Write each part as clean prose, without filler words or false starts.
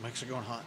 Mics are going hot.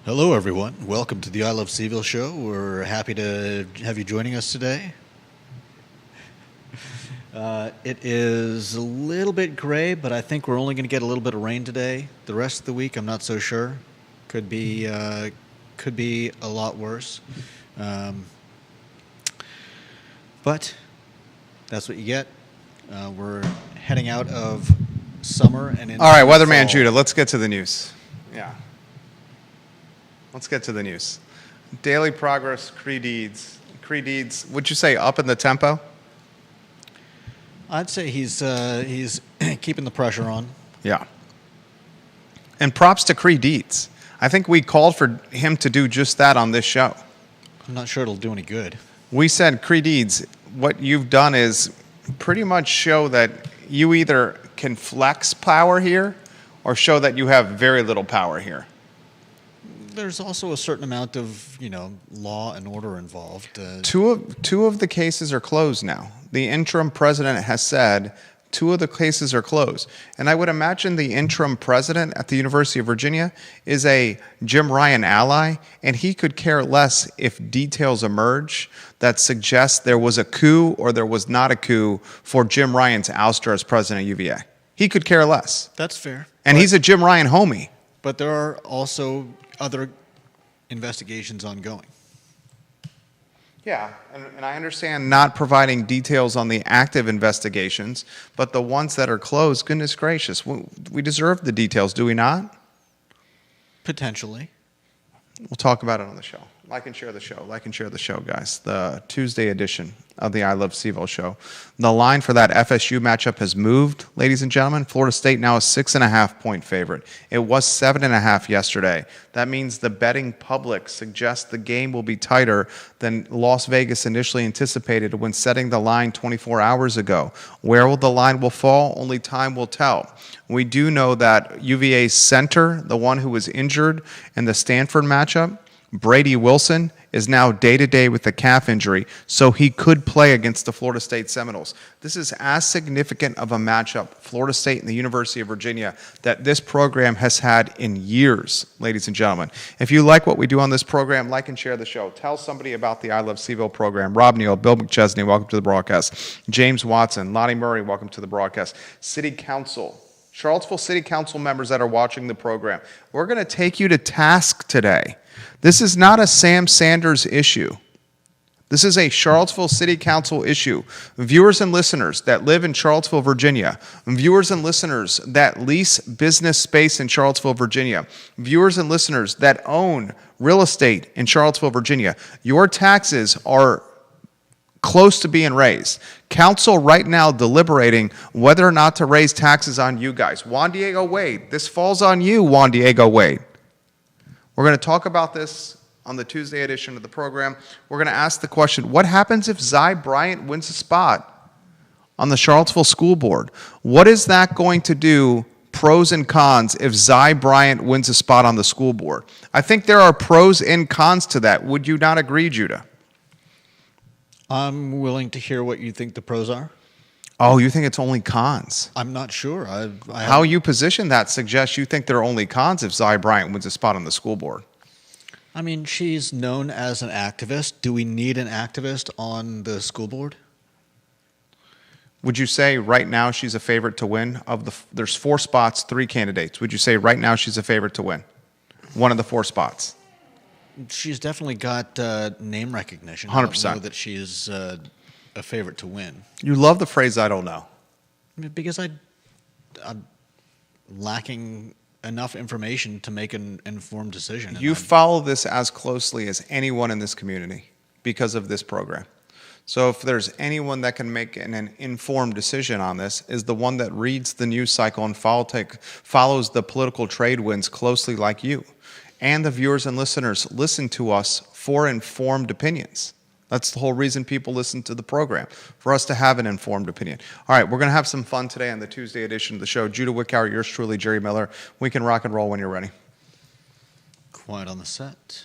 Hello, everyone. Welcome to the I Love CVille show. We're happy to have you joining us today. It is a little bit gray, but I think we're only going to get a little bit of rain today. The rest of the week, I'm not so sure. Could be a lot worse. But that's what you get. We're heading out of summer and into All right, Weatherman fall. Judah, let's get to the news. Yeah. Let's get to the news. Daily progress, Creed Deeds, would you say up in the tempo? I'd say he's keeping the pressure on. Yeah. And props to Creed Deeds. I think we called for him to do just that on this show. I'm not sure it'll do any good. We said, Creed Deeds, what you've done is pretty much show that you either can flex power here or show that you have very little power here. There's also a certain amount of, law and order involved. Two of the cases are closed now. The interim president has said 2 of the cases are closed. And I would imagine the interim president at the University of Virginia is a Jim Ryan ally, and he could care less if details emerge that suggest there was a coup or there was not a coup for Jim Ryan's ouster as president of UVA. He could care less. That's fair. And he's a Jim Ryan homie. But there are also other investigations ongoing. Yeah, and I understand not providing details on the active investigations, but the ones that are closed, goodness gracious, we deserve the details, do we not? Potentially. We'll talk about it on the show. Like and share the show. Like and share the show, guys. The Tuesday edition of the I Love CVille show. The line for that FSU matchup has moved, ladies and gentlemen. Florida State now a 6.5-point favorite. It was 7.5 yesterday. That means the betting public suggests the game will be tighter than Las Vegas initially anticipated when setting the line 24 hours ago. Where will the line will fall? Only time will tell. We do know that UVA's center, the one who was injured in the Stanford matchup, Brady Wilson, is now day-to-day with a calf injury, so he could play against the Florida State Seminoles. This is as significant of a matchup, Florida State and the University of Virginia, that this program has had in years, ladies and gentlemen. If you like what we do on this program, like and share the show. Tell somebody about the I Love CVille program. Rob Neal, Bill McChesney, welcome to the broadcast. James Watson, Lonnie Murray, welcome to the broadcast. City Council, Charlottesville City Council members that are watching the program. We're going to take you to task today. This is not a Sam Sanders issue. This is a Charlottesville City Council issue. Viewers and listeners that live in Charlottesville, Virginia, viewers and listeners that lease business space in Charlottesville, Virginia, viewers and listeners that own real estate in Charlottesville, Virginia, your taxes are close to being raised. Council right now deliberating whether or not to raise taxes on you guys. Juan Diego Wade, this falls on you, Juan Diego Wade. We're going to talk about this on the Tuesday edition of the program. We're going to ask the question, what happens if Zy Bryant wins a spot on the Charlottesville School Board? What is that going to do, pros and cons, if Zy Bryant wins a spot on the school board? I think there are pros and cons to that. Would you not agree, Judah? I'm willing to hear what you think the pros are. Oh, you think it's only cons? I'm not sure. How you position that suggests you think there are only cons if Zy Bryant wins a spot on the school board. I mean, she's known as an activist. Do we need an activist on the school board? Would you say right now she's a favorite to win? There's 4 spots, 3 candidates. Would you say right now she's a favorite to win one of the 4 spots? She's definitely got name recognition. 100%. I don't know that she's a favorite to win. You love the phrase, I don't know. Because I'm lacking enough information to make an informed decision. You follow this as closely as anyone in this community because of this program. So if there's anyone that can make an informed decision on this, is the one that reads the news cycle and follows the political trade winds closely like you. And the viewers and listeners listen to us for informed opinions. That's the whole reason people listen to the program, for us to have an informed opinion. All right, we're going to have some fun today on the Tuesday edition of the show. Judah Wickower, yours truly, Jerry Miller. We can rock and roll when you're ready. Quiet on the set.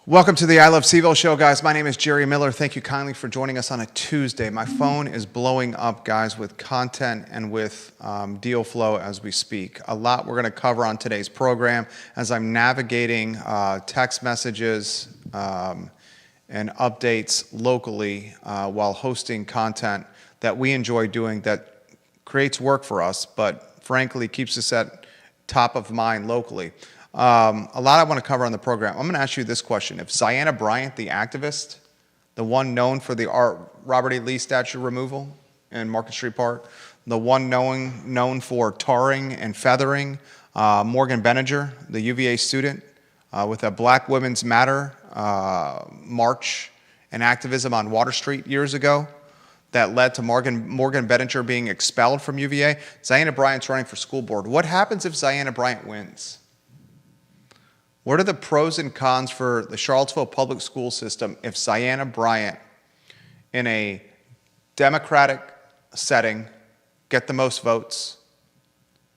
Welcome to the I Love CVille show, guys. My name is Jerry Miller. Thank you kindly for joining us on a Tuesday. My phone is blowing up, guys, with content and with deal flow as we speak. A lot we're going to cover on today's program as I'm navigating text messages and updates locally while hosting content that we enjoy doing that creates work for us, but frankly keeps us at top of mind locally. A lot I want to cover on the program. I'm going to ask you this question. If Ziana Bryant, the activist, the one known for the Robert E. Lee statue removal in Market Street Park, the one known for tarring and feathering Morgan Benninger, the UVA student, with a Black Women's Matter march and activism on Water Street years ago that led to Morgan Benninger being expelled from UVA, Ziana Bryant's running for school board. What happens if Ziana Bryant wins? What are the pros and cons for the Charlottesville public school system if Ziana Bryant, in a Democratic setting, get the most votes?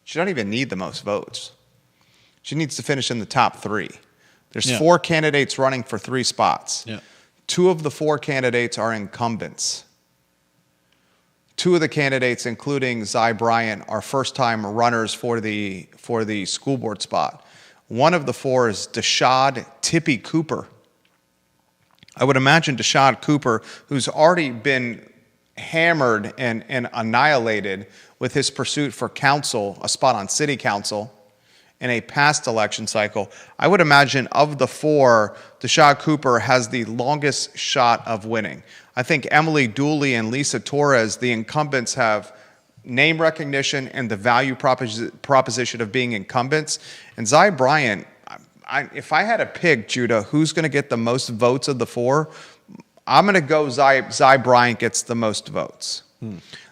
She doesn't even need the most votes. She needs to finish in the top 3. There's 4 candidates running for 3 spots. Yeah. 2 of the 4 candidates are incumbents. 2 of the candidates, including Zy Bryant, are first-time runners for the school board spot. One of the 4 is Deshad Tippy Cooper. I would imagine Deshad Cooper, who's already been hammered and annihilated with his pursuit for council, a spot on city council, in a past election cycle. I would imagine of the 4, Deshad Cooper has the longest shot of winning. I think Emily Dooley and Lisa Torres, the incumbents, have name recognition and the value proposition of being incumbents. And Zy Bryant, if I had to pick, Judah, who's going to get the most votes of the 4, I'm going to go Zy Bryant gets the most votes.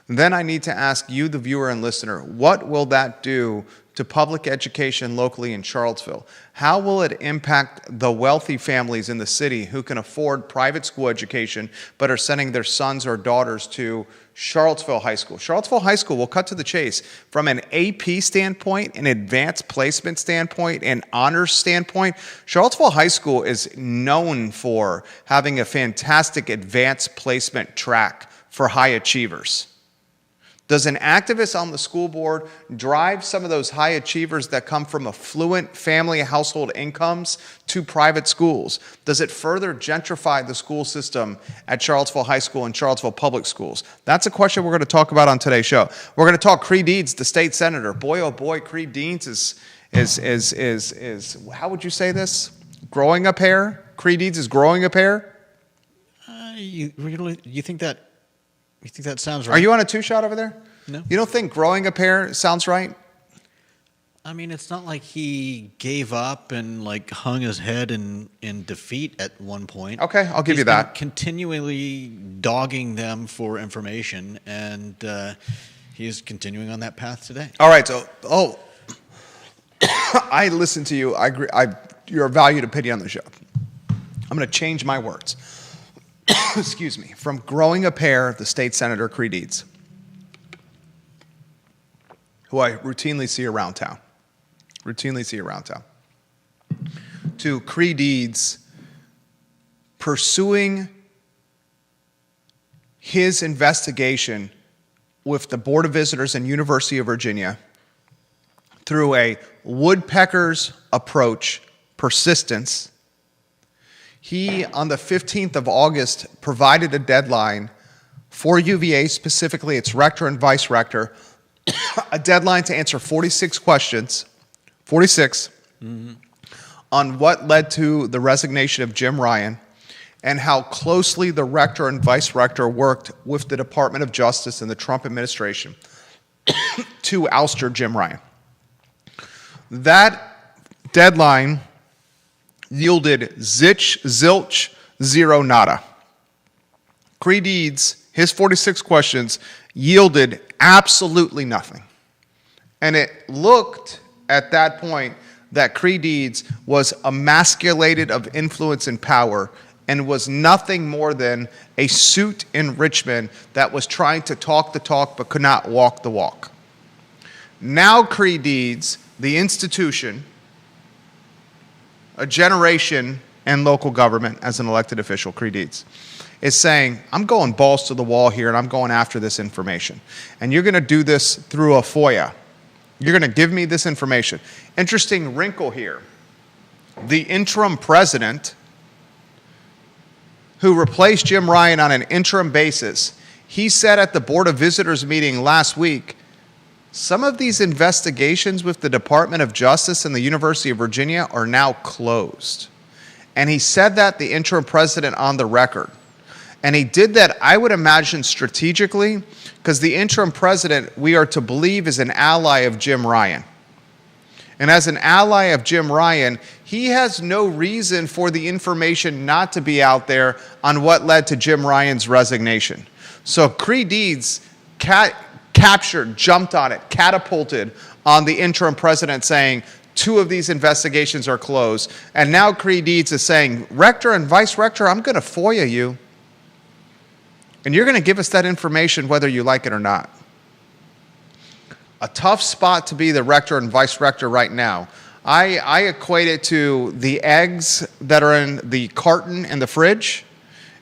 Then I need to ask you, the viewer and listener, what will that do to public education locally in Charlottesville? How will it impact the wealthy families in the city who can afford private school education but are sending their sons or daughters to Charlottesville High School? Charlottesville High School, we'll cut to the chase, from an AP standpoint, an advanced placement standpoint, an honors standpoint, Charlottesville High School is known for having a fantastic advanced placement track for high achievers. Does an activist on the school board drive some of those high achievers that come from affluent family household incomes to private schools? Does it further gentrify the school system at Charlottesville High School and Charlottesville Public Schools? That's a question we're going to talk about on today's show. We're going to talk Creed Deeds, the state senator. Boy, oh boy, Creed Deeds is how would you say this? Growing a pair? Creed Deeds is growing a pair? You think that? You think that sounds right? Are you on a 2-shot over there? No. You don't think growing a pair sounds right? I mean, it's not like he gave up and like hung his head in defeat at one point. Okay, I'll give you that. He's been continually dogging them for information, and he's continuing on that path today. All right, so I listen to you. I agree. You're a valued opinion on the show. I'm going to change my words. Excuse me, from growing a pair, the state senator, Creed Deeds, who I routinely see around town, to Creed Deeds pursuing his investigation with the Board of Visitors and University of Virginia through a woodpecker's approach, persistence. He, on the 15th of August, provided a deadline for UVA, specifically its rector and vice rector, a deadline to answer 46 questions, on what led to the resignation of Jim Ryan, and how closely the rector and vice rector worked with the Department of Justice and the Trump administration to ouster Jim Ryan. That deadline yielded zilch, zero, nada. Creed Eads, his 46 questions, yielded absolutely nothing. And it looked at that point that Creed Eads was emasculated of influence and power and was nothing more than a suit in Richmond that was trying to talk the talk but could not walk the walk. Now Creed Eads, the institution, a generation in local government as an elected official, Creed Eads, is saying, I'm going balls to the wall here and I'm going after this information. And you're going to do this through a FOIA. You're going to give me this information. Interesting wrinkle here. The interim president, who replaced Jim Ryan on an interim basis, he said at the Board of Visitors meeting last week, some of these investigations with the Department of Justice and the University of Virginia are now closed. And he said that, the interim president, on the record. And he did that, I would imagine, strategically, because the interim president, we are to believe, is an ally of Jim Ryan. And as an ally of Jim Ryan, he has no reason for the information not to be out there on what led to Jim Ryan's resignation. So Creed Eads captured, jumped on it, catapulted on the interim president, saying, 2 of these investigations are closed. And now Creed Eads is saying, rector and vice rector, I'm going to FOIA you. And you're going to give us that information whether you like it or not. A tough spot to be the rector and vice rector right now. I equate it to the eggs that are in the carton in the fridge,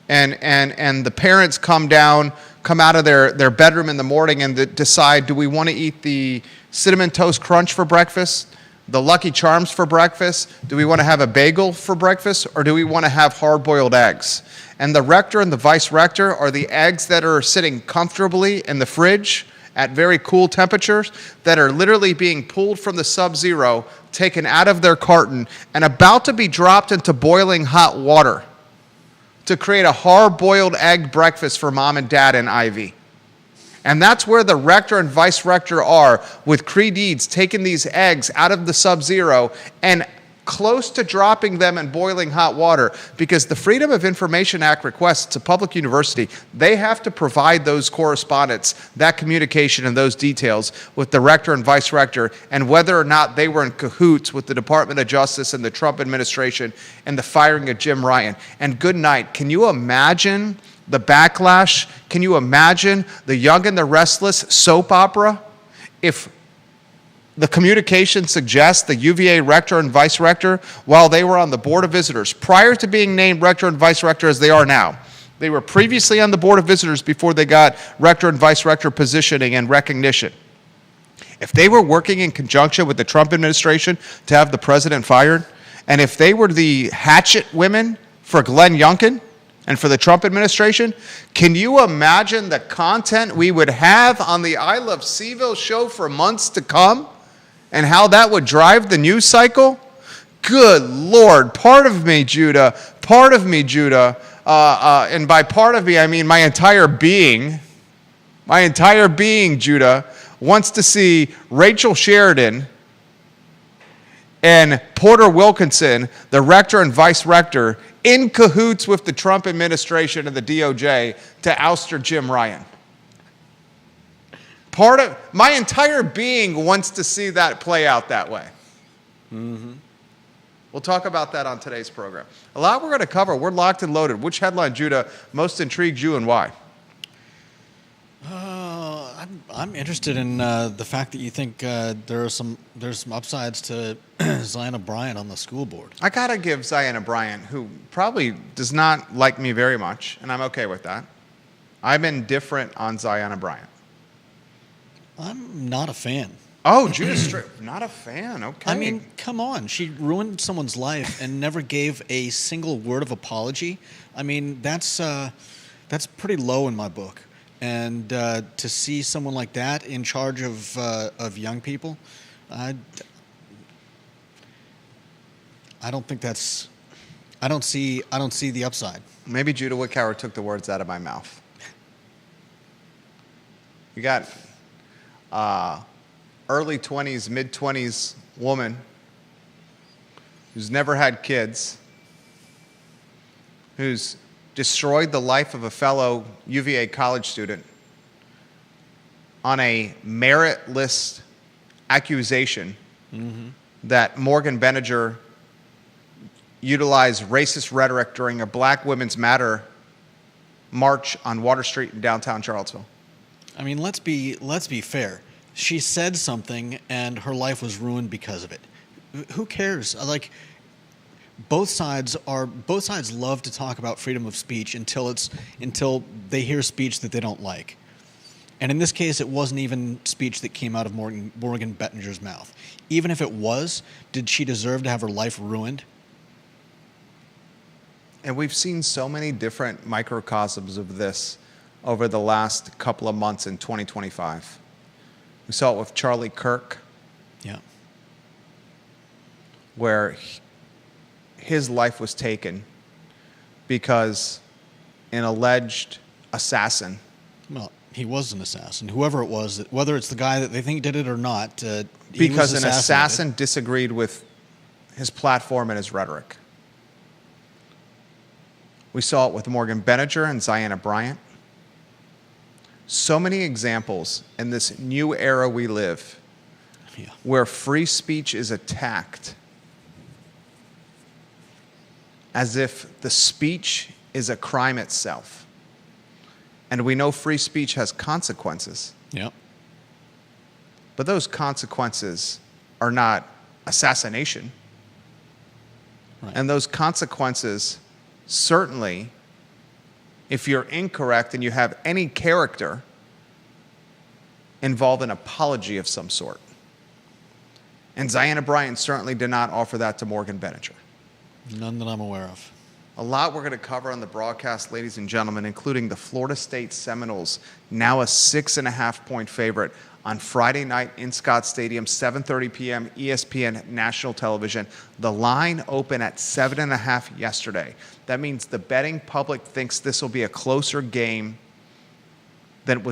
and the parents come out of their bedroom in the morning and decide, do we want to eat the Cinnamon Toast Crunch for breakfast, the Lucky Charms for breakfast? Do we want to have a bagel for breakfast, or do we want to have hard-boiled eggs? And the rector and the vice rector are the eggs that are sitting comfortably in the fridge at very cool temperatures, that are literally being pulled from the sub-zero, taken out of their carton, and about to be dropped into boiling hot water to create a hard-boiled egg breakfast for mom and dad and Ivy. And that's where the rector and vice rector are, with Creed Eads taking these eggs out of the sub-zero and close to dropping them in boiling hot water, because the Freedom of Information Act requests, it's a public university, they have to provide those correspondence, that communication and those details with the rector and vice rector, and whether or not they were in cahoots with the Department of Justice and the Trump administration and the firing of Jim Ryan. And good night. Can you imagine the backlash? Can you imagine the Young and the Restless soap opera if the communication suggests the UVA rector and vice rector, while they were on the Board of Visitors, prior to being named rector and vice rector as they are now, they were previously on the Board of Visitors before they got rector and vice rector positioning and recognition. If they were working in conjunction with the Trump administration to have the president fired, and if they were the hatchet women for Glenn Youngkin and for the Trump administration, can you imagine the content we would have on the I Love CVille show for months to come? And how that would drive the news cycle? Good Lord, part of me, Judah, and by part of me, I mean my entire being, Judah, wants to see Rachel Sheridan and Porter Wilkinson, the rector and vice rector, in cahoots with the Trump administration and the DOJ to ouster Jim Ryan. Part of my entire being wants to see that play out that way. Mm-hmm. We'll talk about that on today's program. A lot we're going to cover. We're locked and loaded. Which headline, Judah, most intrigued you and why? I'm interested in the fact that you think there's some upsides to Zion Bryant on the school board. I got to give Zion Bryant, who probably does not like me very much, and I'm okay with that. I'm indifferent on Zion Bryant. I'm not a fan. Oh, Judah Strip, not a fan. Okay. I mean, come on. She ruined someone's life and never gave a single word of apology. I mean, that's pretty low in my book. And to see someone like that in charge of young people, I don't think that's I don't see the upside. Maybe Judah Wickower took the words out of my mouth. You got early 20s, mid 20s woman who's never had kids, who's destroyed the life of a fellow UVA college student on a meritless accusation that Morgan Benninger utilized racist rhetoric during a Black Women's Matter march on Water Street in downtown Charlottesville. I mean, let's be fair. She said something, and her life was ruined because of it. Who cares? Like, both sides love to talk about freedom of speech until they hear speech that they don't like. And in this case, it wasn't even speech that came out of Morgan Bettinger's mouth. Even if it was, did she deserve to have her life ruined? And we've seen so many different microcosms of this over the last couple of months in 2025. We saw it with Charlie Kirk. Yeah. Where his life was taken because an alleged assassin. Well, he was an assassin. Whoever it was, whether it's the guy that they think did it or not, because an assassin disagreed with his platform and his rhetoric. We saw it with Morgan Benninger and Ziana Bryant. So many examples in this new era we live where free speech is attacked as if the speech is a crime itself. And we know free speech has consequences. Yep. But those consequences are not assassination. Right. And those consequences, certainly, if you're incorrect and you have any character, involve an apology of some sort. And Ziana Bryant certainly did not offer that to Morgan Benninger. None that I'm aware of. A lot we're going to cover on the broadcast, ladies and gentlemen, including the Florida State Seminoles, now a 6.5-point favorite on Friday night in Scott Stadium, 7:30 p.m., ESPN National Television. The line opened at 7.5 yesterday. That means the betting public thinks this will be a closer game than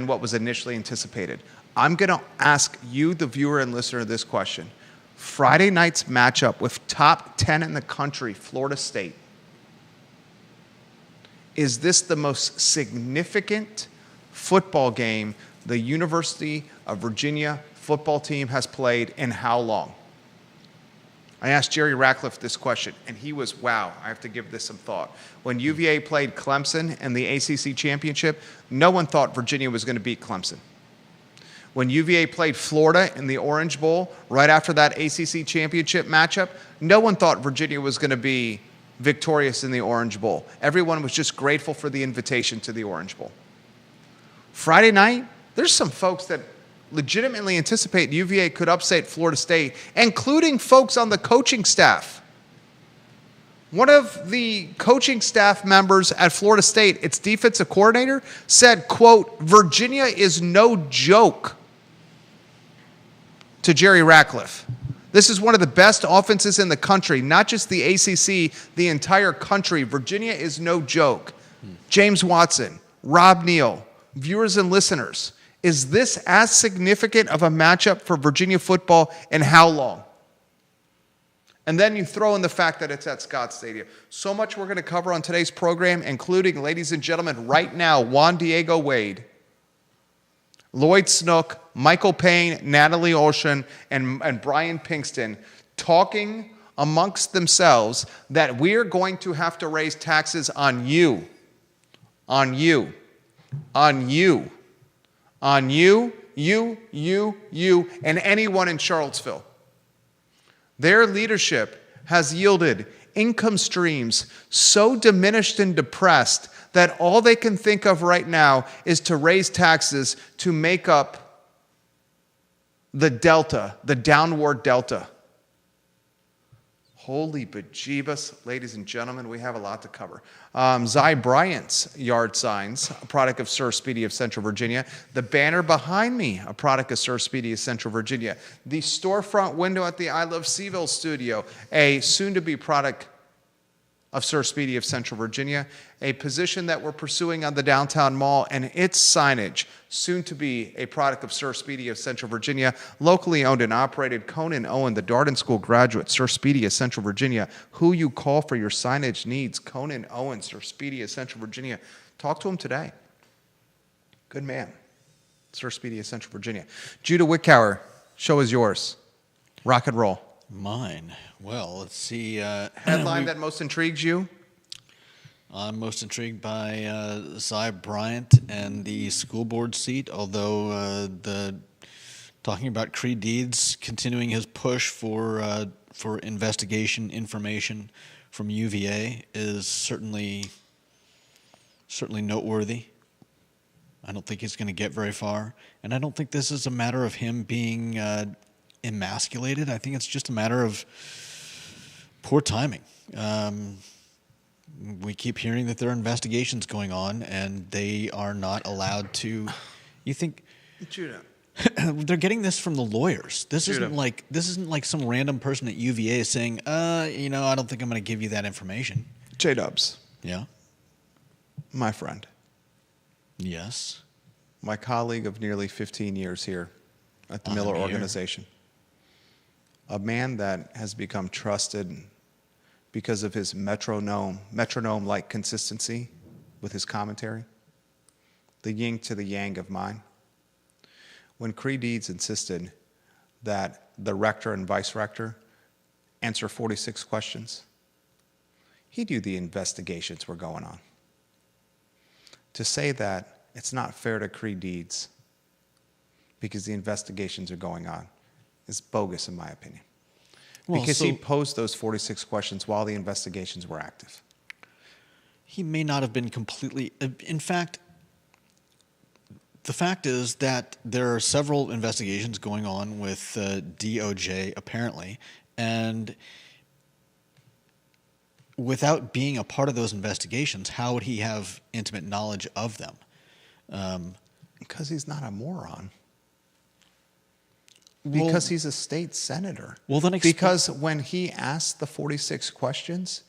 what was initially anticipated. I'm going to ask you, the viewer and listener, this question. Friday night's matchup with top 10 in the country, Florida State. Is this the most significant football game the University of Virginia football team has played in how long? I asked Jerry Ratcliffe this question, and he was, wow, I have to give this some thought. When UVA played Clemson in the ACC championship, no one thought Virginia was going to beat Clemson. When UVA played Florida in the Orange Bowl, right after that ACC championship matchup, no one thought Virginia was going to be victorious in the Orange Bowl. Everyone was just grateful for the invitation to the Orange Bowl. Friday night, there's some folks that legitimately anticipate UVA could upset Florida State, including folks on the coaching staff. One of the coaching staff members at Florida State, its defensive coordinator, said, quote, Virginia is no joke, to Jerry Ratcliffe. This is one of the best offenses in the country, not just the ACC, the entire country. Virginia is no joke. James Watson, Rob Neal, viewers and listeners, is this as significant of a matchup for Virginia football and how long? And then you throw in the fact that it's at Scott Stadium. So much we're going to cover on today's program, including, ladies and gentlemen, right now, Juan Diego Wade, Lloyd Snook, Michael Payne, Natalie Olshan, and Brian Pinkston talking amongst themselves that we're going to have to raise taxes on you, on you, on you, on you, you, and anyone in Charlottesville. Their leadership has yielded income streams so diminished and depressed that all they can think of right now is to raise taxes to make up the delta, the downward delta. Holy bejeebus, ladies and gentlemen, we have a lot to cover. Zy Bryant's yard signs, a product of Sir Speedy of Central Virginia. The banner behind me, a product of Sir Speedy of Central Virginia. The storefront window at the I Love CVille studio, a soon-to-be product of Sir Speedy of Central Virginia, a position that we're pursuing on the downtown mall, and its signage, soon to be a product of Sir Speedy of Central Virginia, locally owned and operated. Conan Owen, the Darden School graduate, Sir Speedy of Central Virginia, who you call for your signage needs. Conan Owen, Sir Speedy of Central Virginia. Talk to him today. Good man. Sir Speedy of Central Virginia. Judah Wickower, show is yours. Rock and roll. Mine. Well, let's see. Headline that most intrigues you? I'm most intrigued by Cy Bryant and the school board seat, although talking about Creed Deeds continuing his push for investigation information from UVA is certainly noteworthy. I don't think he's going to get very far, and I don't think this is a matter of him being emasculated. I think it's just a matter of poor timing. We keep hearing that there are investigations going on, and they are not allowed to. You think, Judah, they're getting this from the lawyers. This Judah. isn't like some random person at UVA saying, I don't think I'm going to give you that information. J-Dubs, Yeah. my friend, Yes. my colleague of nearly 15 years here at the Miller here. Organization, a man that has become trusted because of his metronome-like consistency with his commentary, the yin to the yang of mine. When Creed Deeds insisted that the rector and vice rector answer 46 questions, he knew the investigations were going on. To say that it's not fair to Creed Deeds because the investigations are going on is bogus in my opinion. Well, Because so he posed those 46 questions while the investigations were active. he may not have been completely. In fact, the fact is that there are several investigations going on with DOJ, apparently, and without being a part of those investigations, how would he have intimate knowledge of them? Because he's not a moron. Well- Because he's a state senator. Well, then because when he asked the 46 questions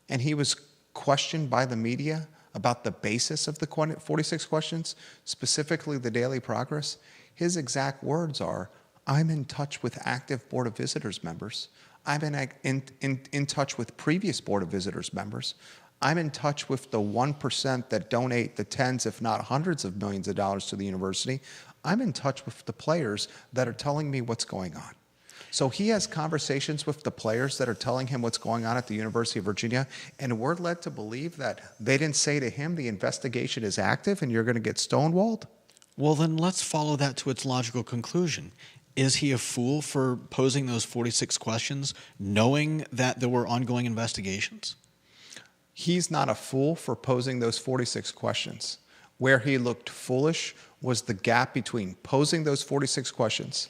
and he was questioned by the media about the basis of the 46 questions, specifically the Daily Progress, his exact words are, I'm in touch with active Board of Visitors members. I'm in touch with previous Board of Visitors members. I'm in touch with the 1% that donate the tens, if not hundreds of millions of dollars to the university. I'm in touch with the players that are telling me what's going on. So he has conversations with the players that are telling him what's going on at the University of Virginia, and we're led to believe that they didn't say to him the investigation is active and you're going to get stonewalled? Well, then let's follow that to its logical conclusion. Is he a fool for posing those 46 questions, knowing that there were ongoing investigations? He's not a fool for posing those 46 questions. Where he looked foolish was the gap between posing those 46 questions,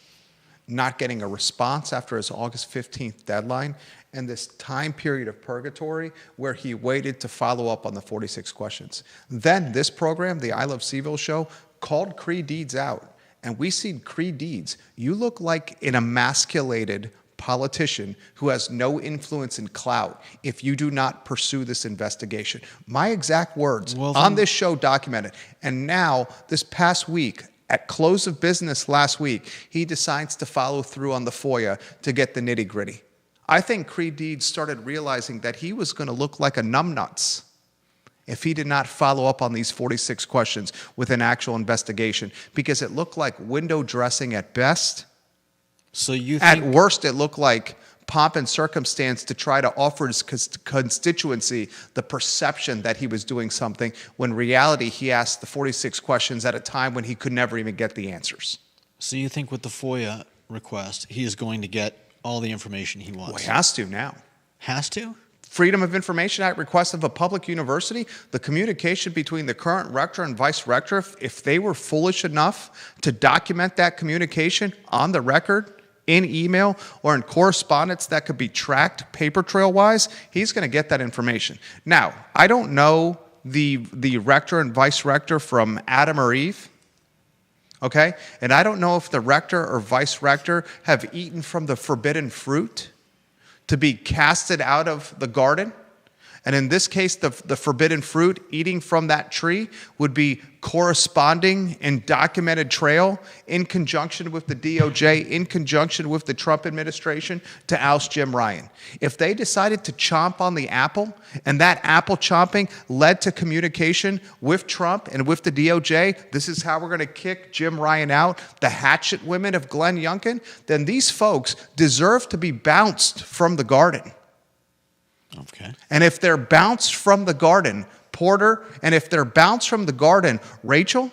not getting a response after his August 15th deadline, and this time period of purgatory where he waited to follow up on the 46 questions. Then this program, the I Love CVille show, called Creed Deeds out. And we seen Creed Deeds. You look like an emasculated politician who has no influence and clout if you do not pursue this investigation. My exact words on this show documented. And now, this past week, at close of business last week, he decides to follow through on the FOIA to get the nitty-gritty. I think Creed Deeds started realizing that he was going to look like a numbnuts if he did not follow up on these 46 questions with an actual investigation, because it looked like window dressing at best. So you At think, worst, it looked like pomp and circumstance to try to offer his constituency the perception that he was doing something, when in reality he asked the 46 questions at a time when he could never even get the answers. so you think with the FOIA request, he is going to get all the information he wants? Well, he has to now. Has to? Freedom of Information Act request of a public university, the communication between the current rector and vice rector, if they were foolish enough to document that communication on the record, in email, or in correspondence that could be tracked paper trail wise, he's going to get that information. Now, I don't know the rector and vice rector from Adam or Eve, okay? And I don't know if the rector or vice rector have eaten from the forbidden fruit to be casted out of the garden. And in this case, the forbidden fruit, eating from that tree, would be corresponding and documented trail in conjunction with the DOJ, in conjunction with the Trump administration to oust Jim Ryan. If they decided to chomp on the apple, and that apple chomping led to communication with Trump and with the DOJ, this is how we're going to kick Jim Ryan out, the hatchet women of Glenn Youngkin, then these folks deserve to be bounced from the garden. Okay. And if they're bounced from the garden, Porter, and if they're bounced from the garden, Rachel,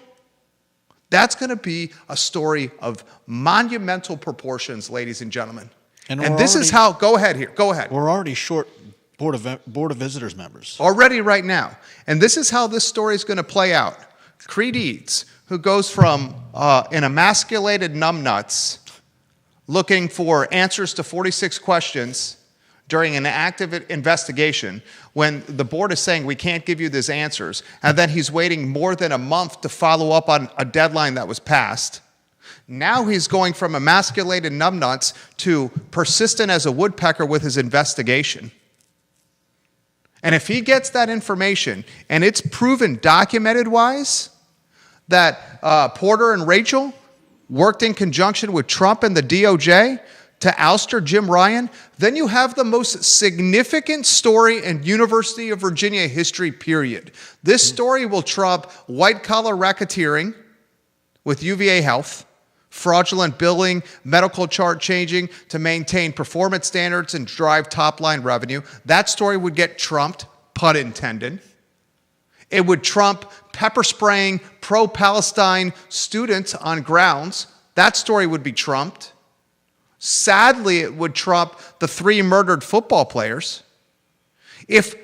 that's going to be a story of monumental proportions, ladies and gentlemen. And this is how, go ahead here, go ahead. We're already short Board of Visitors members. Already right now. And this is how this story is going to play out. Creed Eads, who goes from an emasculated numbnuts looking for answers to 46 questions during an active investigation when the board is saying we can't give you these answers, and then he's waiting more than a month to follow up on a deadline that was passed. Now he's going from emasculated numbnuts to persistent as a woodpecker with his investigation. And if he gets that information, and it's proven documented-wise that Porter and Rachel worked in conjunction with Trump and the DOJ to ouster Jim Ryan, then you have the most significant story in University of Virginia history, period. This story will trump white-collar racketeering with UVA Health, fraudulent billing, medical chart changing to maintain performance standards and drive top-line revenue. That story would get trumped, pun intended. It would trump pepper spraying pro-Palestine students on grounds. That story would be trumped. Sadly, it would trump the 3 murdered football players. If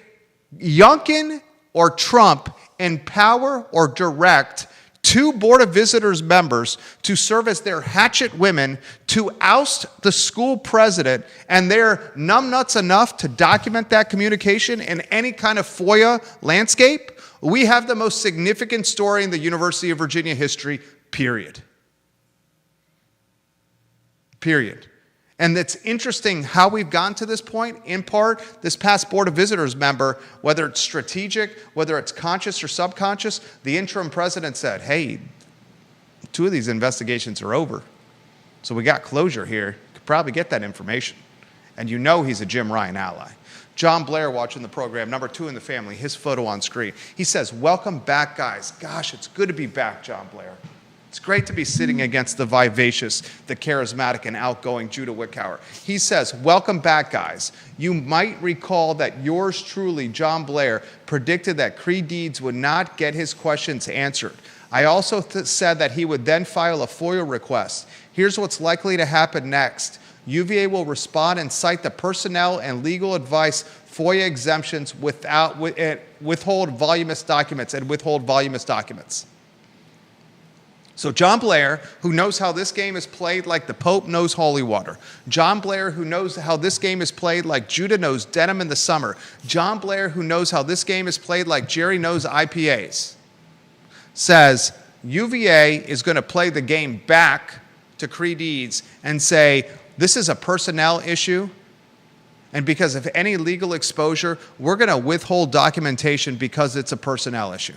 Youngkin or Trump empower or direct 2 Board of Visitors members to serve as their hatchet women to oust the school president, and they're numbnuts enough to document that communication in any kind of FOIA landscape, we have the most significant story in the University of Virginia history, period. Period. And it's interesting how we've gotten to this point. In part, this past Board of Visitors member, whether it's strategic, whether it's conscious or subconscious, the interim president said, hey, 2 of these investigations are over. So we got closure here. Could probably get that information. And you know he's a Jim Ryan ally. John Blair watching the program, number 2 in the family, his photo on screen. He says, welcome back, guys. Gosh, it's good to be back, John Blair. It's great to be sitting against the vivacious, the charismatic, and outgoing Judah Wickower. He says, welcome back, guys. You might recall that yours truly, John Blair, predicted that Creed Deeds would not get his questions answered. I also said that he would then file a FOIA request. Here's what's likely to happen next. UVA will respond and cite the personnel and legal advice FOIA exemptions withhold voluminous documents. So John Blair, who knows how this game is played like the Pope knows holy water. John Blair, who knows how this game is played like Judah knows denim in the summer. John Blair, who knows how this game is played like Jerry knows IPAs, says UVA is going to play the game back to Creed Eads and say, this is a personnel issue, and because of any legal exposure, we're going to withhold documentation because it's a personnel issue.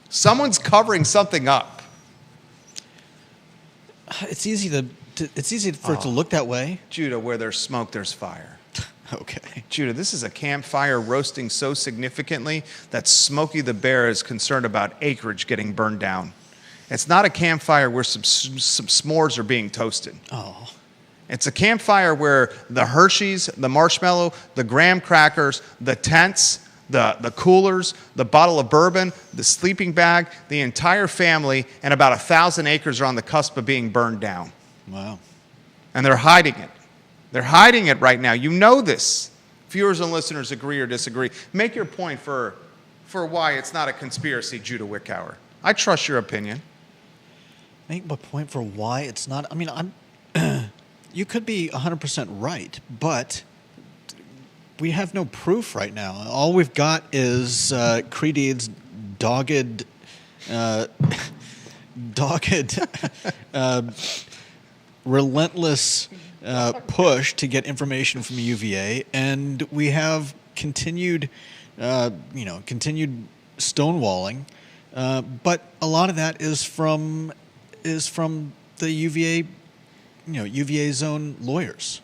Someone's covering something up. It's easy for it to look that way. Judah, where there's smoke, there's fire. Okay. Judah, this is a campfire roasting so significantly that Smokey the Bear is concerned about acreage getting burned down. It's not a campfire where some s'mores are being toasted. Oh. It's a campfire where the Hershey's, the marshmallow, the graham crackers, the tents, the coolers, the bottle of bourbon, the sleeping bag, the entire family, and about 1,000 acres are on the cusp of being burned down. Wow. And they're hiding it. They're hiding it right now. You know this. Viewers and listeners agree or disagree. Make your point for why it's not a conspiracy, Judah Wickower. I trust your opinion. Make my point for why it's not. I mean, you could be 100% right, but we have no proof right now. All we've got is Creed Eads' dogged, relentless push to get information from UVA, and we have continued stonewalling. But a lot of that is from the UVA, UVA's own lawyers.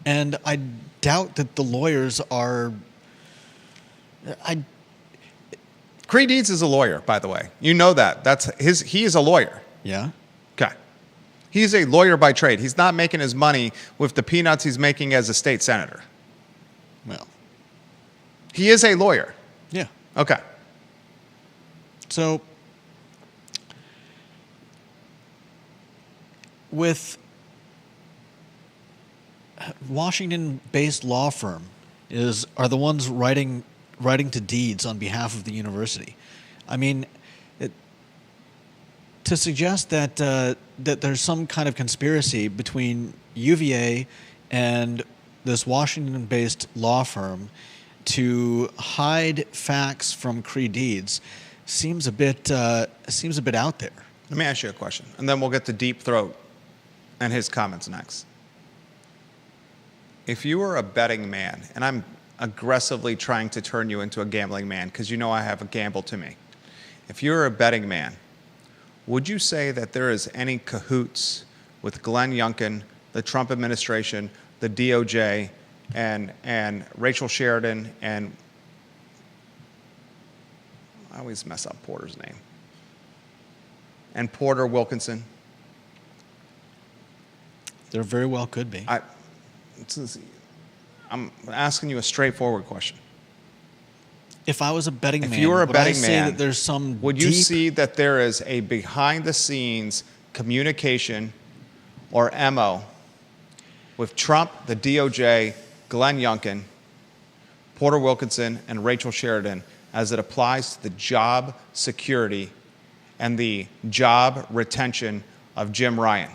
And I doubt that the lawyers are. Creed Deeds is a lawyer, by the way. You know that. He is a lawyer. Yeah. Okay. He's a lawyer by trade. He's not making his money with the peanuts he's making as a state senator. Well. He is a lawyer. Yeah. Okay. So, with Washington-based law firm are the ones writing to Deeds on behalf of the university. I mean, to suggest that that there's some kind of conspiracy between UVA and this Washington-based law firm to hide facts from Creed Deeds seems a bit out there. Let me ask you a question, and then we'll get to Deep Throat and his comments next. If you were a betting man, and I'm aggressively trying to turn you into a gambling man because you know I have a gamble to me. If you're a betting man, would you say that there is any cahoots with Glenn Youngkin, the Trump administration, the DOJ, and Rachel Sheridan, and I always mess up Porter's name, and Porter Wilkinson? There very well could be. I'm asking you a straightforward question. If I was a betting man, if you were a betting would I say man, that there's some would you see that there is a behind-the-scenes communication or MO with Trump, the DOJ, Glenn Youngkin, Porter Wilkinson, and Rachel Sheridan as it applies to the job security and the job retention of Jim Ryan?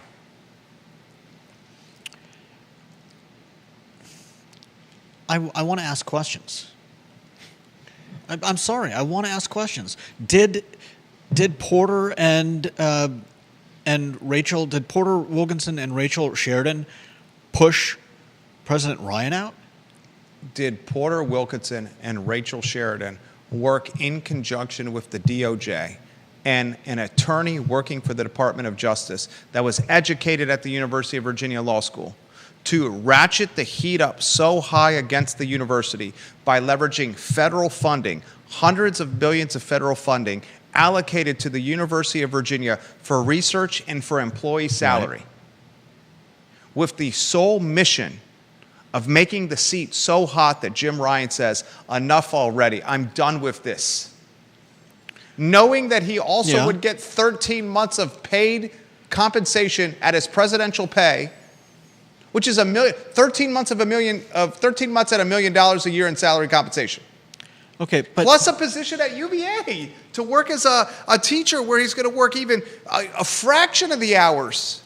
I want to ask questions. I'm sorry. I want to ask questions. Did Porter and Rachel? Did Porter Wilkinson and Rachel Sheridan push President Ryan out? Did Porter Wilkinson and Rachel Sheridan work in conjunction with the DOJ and an attorney working for the Department of Justice that was educated at the University of Virginia Law School to ratchet the heat up so high against the university by leveraging federal funding, hundreds of billions of federal funding allocated to the University of Virginia for research and for employee salary, right, with the sole mission of making the seat so hot that Jim Ryan says, enough already, I'm done with this. Knowing that he also would get 13 months of paid compensation at his presidential pay, which is 13 months at $1 million a year in salary compensation. Okay, but plus a position at UVA to work as a teacher where he's going to work even a fraction of the hours.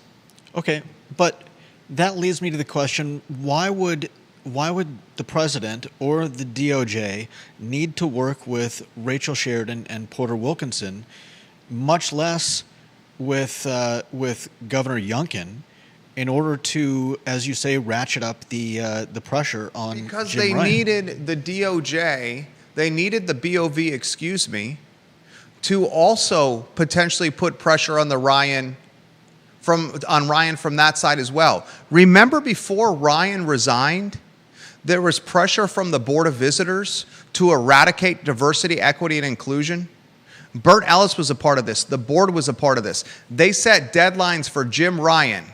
Okay, but that leads me to the question, why would the president or the DOJ need to work with Rachel Sheridan and Porter Wilkinson, much less with Governor Youngkin, in order to, as you say, ratchet up the pressure on Jim Ryan? Because they needed the DOJ, they needed the BOV, to also potentially put pressure on Ryan from that side as well. Remember, before Ryan resigned, there was pressure from the Board of Visitors to eradicate diversity, equity, and inclusion. Burt Ellis was a part of this. The board was a part of this. They set deadlines for Jim Ryan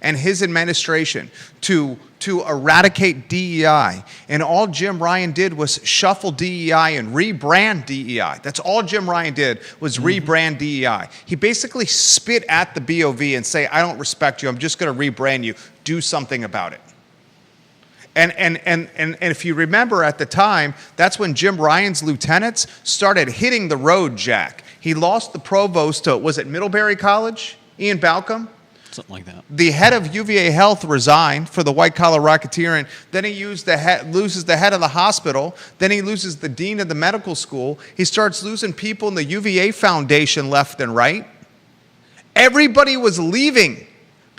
and his administration to eradicate DEI. And all Jim Ryan did was shuffle DEI and rebrand DEI. That's all Jim Ryan did was rebrand DEI. He basically spit at the BOV and say, I don't respect you. I'm just going to rebrand you. Do something about it. And if you remember at the time, that's when Jim Ryan's lieutenants started hitting the road, Jack. He lost the provost to, was it Middlebury College? Ian Balcom? Something like that. The head of UVA Health resigned for the white-collar racketeering. Then he loses the head of the hospital. Then he loses the dean of the medical school. He starts losing people in the UVA Foundation left and right. Everybody was leaving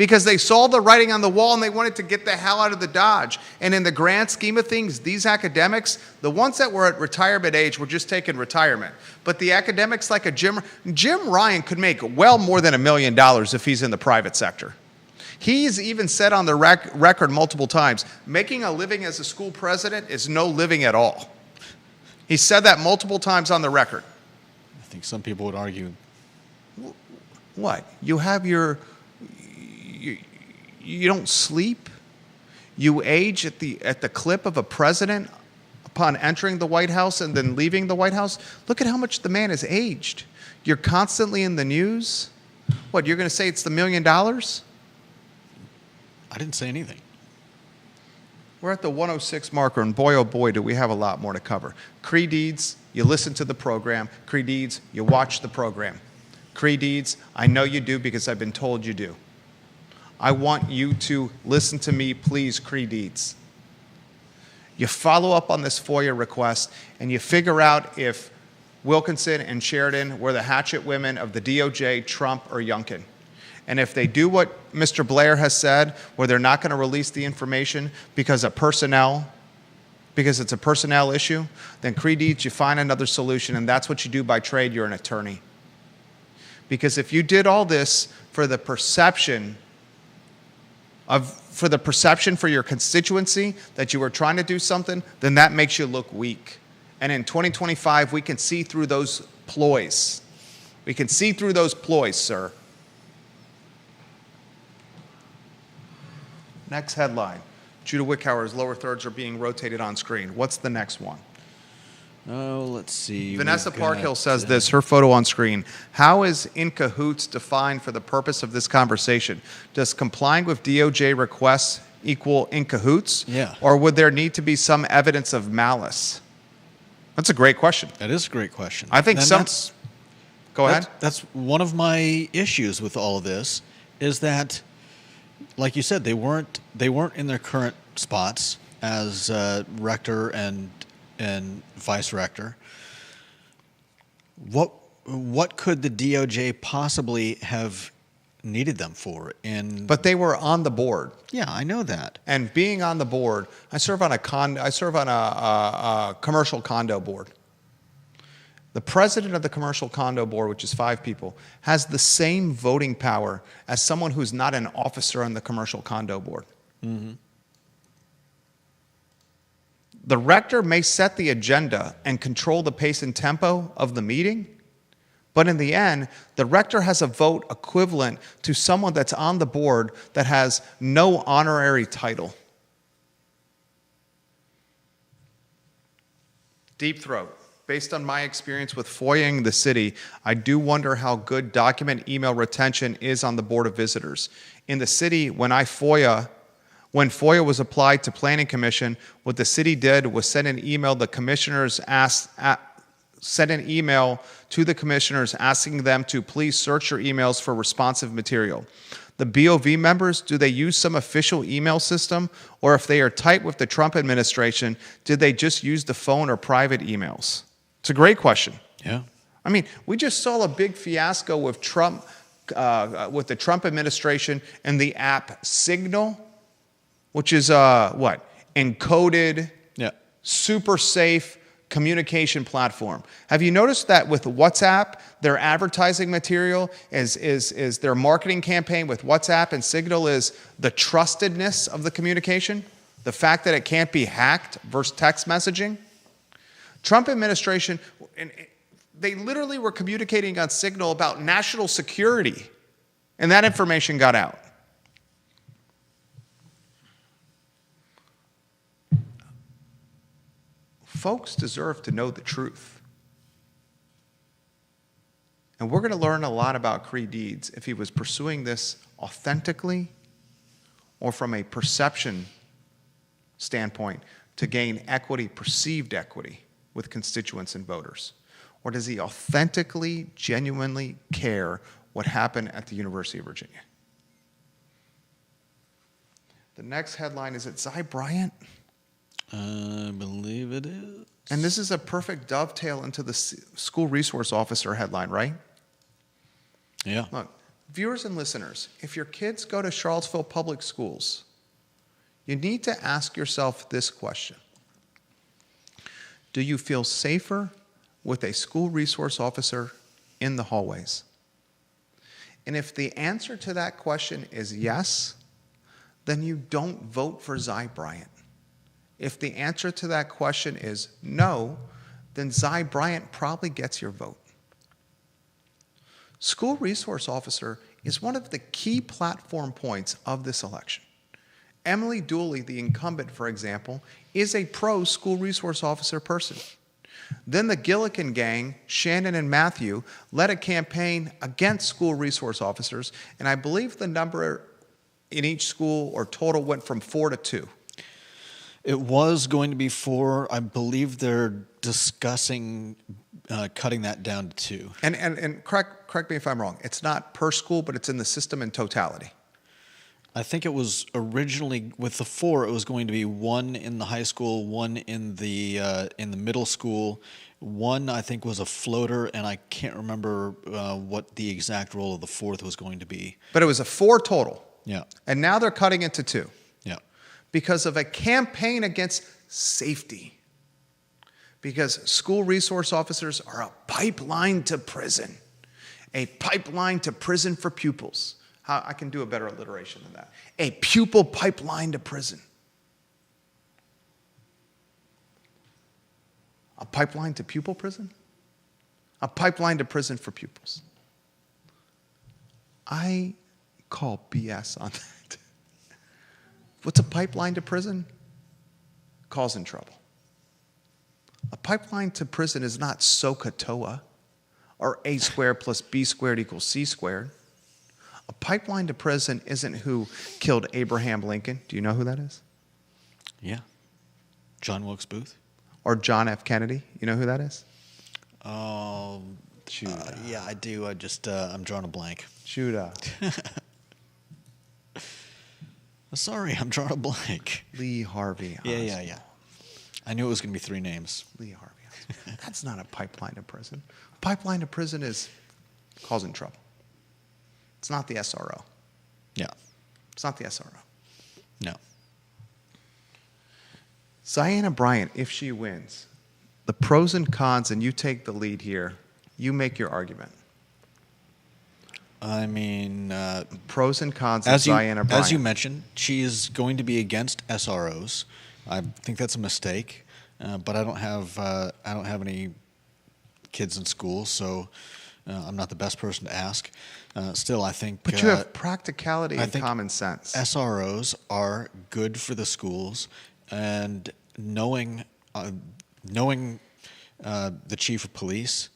because they saw the writing on the wall and they wanted to get the hell out of the Dodge. And in the grand scheme of things, these academics, the ones that were at retirement age were just taking retirement. But the academics like Jim Ryan could make well more than $1 million if he's in the private sector. He's even said on the record multiple times, making a living as a school president is no living at all. He said that multiple times on the record. I think some people would argue. What? You have you don't sleep? You age at the clip of a president upon entering the White House and then leaving the White House? Look at how much the man has aged. You're constantly in the news. What, you're going to say it's the $1 million? I didn't say anything. We're at the 106 marker, and boy, oh boy, do we have a lot more to cover. Cree Deeds, you listen to the program. Cree Deeds, you watch the program. Cree Deeds, I know you do because I've been told you do. I want you to listen to me, please, Cree Deeds. You follow up on this FOIA request, and you figure out if Wilkinson and Sheridan were the hatchet women of the DOJ, Trump, or Youngkin. And if they do what Mr. Blair has said, where they're not going to release the information because it's a personnel issue, then Cree Deeds, you find another solution, and that's what you do by trade. You're an attorney. Because if you did all this for the perception for your constituency that you were trying to do something, then that makes you look weak. And in 2025, we can see through those ploys. We can see through those ploys, sir. Next headline. Judah Wickhauer's lower thirds are being rotated on screen. What's the next one? Oh, let's see. Vanessa Parkhill says this, her photo on screen. How is in cahoots defined for the purpose of this conversation? Does complying with DOJ requests equal in cahoots? Yeah. Or would there need to be some evidence of malice? That's a great question. That is a great question. I think Go ahead. That's one of my issues with all of this is that, like you said, they weren't in their current spots as rector and vice rector. What could the DOJ possibly have needed them for? But they were on the board. Yeah, I know that. And being on the board, I serve on a commercial condo board. The president of the commercial condo board, which is 5 people, has the same voting power as someone who's not an officer on the commercial condo board. Mm-hmm. The rector may set the agenda and control the pace and tempo of the meeting, but in the end, the rector has a vote equivalent to someone that's on the board that has no honorary title. Deep throat. Based on my experience with FOIAing the city, I do wonder how good document email retention is on the Board of Visitors. In the city, when FOIA was applied to Planning Commission, what the city did was send an email to the commissioners asking them to please search your emails for responsive material. The BOV members, do they use some official email system? Or if they are tight with the Trump administration, did they just use the phone or private emails? It's a great question. Yeah. I mean, we just saw a big fiasco with Trump, with the Trump administration and the app Signal, which is encoded, super safe communication platform. Have you noticed that with WhatsApp, their advertising material is their marketing campaign with WhatsApp and Signal is the trustedness of the communication, the fact that it can't be hacked versus text messaging? Trump administration, they literally were communicating on Signal about national security, and that information got out. Folks deserve to know the truth. And we're going to learn a lot about Cree Deeds if he was pursuing this authentically or from a perception standpoint to gain equity, perceived equity with constituents and voters. Or does he authentically, genuinely care what happened at the University of Virginia? The next headline is, Zy Bryant? I believe it is. And this is a perfect dovetail into the school resource officer headline, right? Yeah. Look, Viewers and listeners, if your kids go to Charlottesville Public Schools, you need to ask yourself this question. Do you feel safer with a school resource officer in the hallways? And if the answer to that question is yes, then you don't vote for Zy Bryant. If the answer to that question is no, then Zy Bryant probably gets your vote. School resource officer is one of the key platform points of this election. Emily Dooley, the incumbent, for example, is a pro-school resource officer person. Then the Gillikin gang, Shannon and Matthew, led a campaign against school resource officers, and I believe the number in each school or total went from 4 to 2. It was going to be 4. I believe they're discussing cutting that down to 2. And correct me if I'm wrong. It's not per school, but it's in the system in totality. I think it was originally with the 4. It was going to be 1 in the high school, 1 in the middle school. 1 I think was a floater, and I can't remember what the exact role of the 4th was going to be. But it was a 4 total. Yeah. And now they're cutting it to 2. Yeah. Because of a campaign against safety. Because school resource officers are a pipeline to prison. A pipeline to prison for pupils. I can do a better alliteration than that. A pupil pipeline to prison. A pipeline to pupil prison? A pipeline to prison for pupils. I call BS on that. What's a pipeline to prison? Cause in trouble. A pipeline to prison is not SOHCAHTOA or A squared plus B squared equals C squared. A pipeline to prison isn't who killed Abraham Lincoln. Do you know who that is? Yeah. John Wilkes Booth? Or John F. Kennedy. You know who that is? Yeah, I do. I'm drawing a blank. Shoot up. Sorry, I'm drawing a blank. Lee Harvey Oswald. Yeah. I knew it was going to be 3 names. Lee Harvey Oswald. That's not a pipeline to prison. A pipeline to prison is causing trouble. It's not the SRO. Yeah. It's not the SRO. No. Ziana Bryant, if she wins, the pros and cons, and you take the lead here, you make your argument. I mean, pros and cons of Ziana Bryant. As you mentioned, she is going to be against SROs. I think that's a mistake, but I don't have any kids in school, so I'm not the best person to ask. Still, I think. But you have practicality and common sense. SROs are good for the schools, and knowing the chief of police,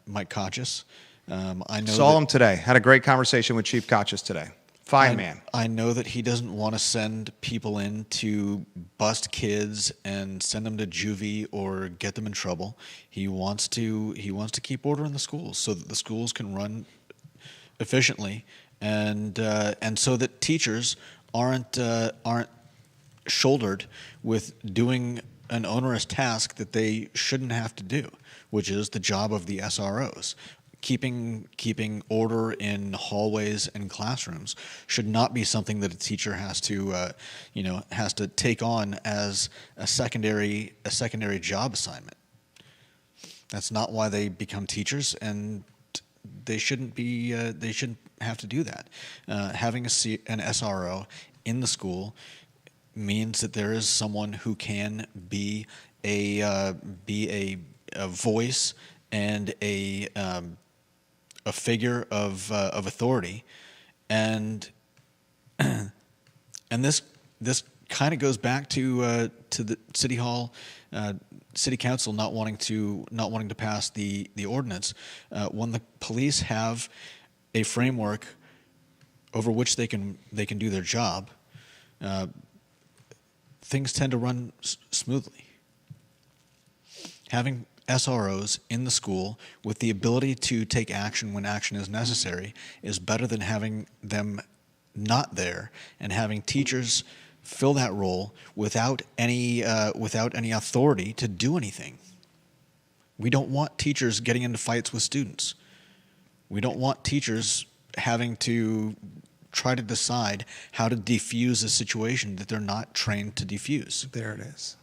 Mike Kochis, I know. Saw him today. Had a great conversation with Chief Kochis today. Fine man. I know that he doesn't want to send people in to bust kids and send them to juvie or get them in trouble. He wants to keep order in the schools so that the schools can run efficiently, and so that teachers aren't shouldered with doing an onerous task that they shouldn't have to do, which is the job of the SROs. Keeping order in hallways and classrooms should not be something that a teacher has to take on as a secondary job assignment. That's not why they become teachers, and they shouldn't have to do that. Having an SRO in the school means that there is someone who can be a voice and a figure of authority, and this kind of goes back to the city hall, city council not wanting to pass the ordinance. When the police have a framework over which they can do their job, things tend to run smoothly. Having SROs in the school with the ability to take action when action is necessary is better than having them not there and having teachers fill that role without any authority to do anything. We don't want teachers getting into fights with students. We don't want teachers having to try to decide how to defuse a situation that they're not trained to defuse. There it is.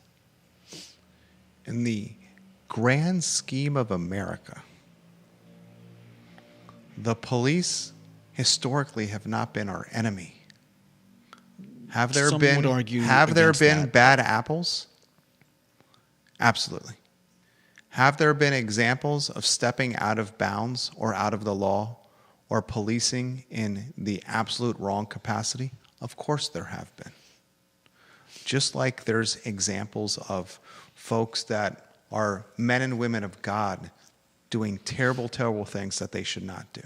In the grand scheme of America, the police historically have not been our enemy. Have there Some been would argue have there against been that. bad apples? Absolutely. Have there been examples of stepping out of bounds or out of the law or policing in the absolute wrong capacity? Of course there have been. Just like there's examples of folks that are men and women of God doing terrible, terrible things that they should not do.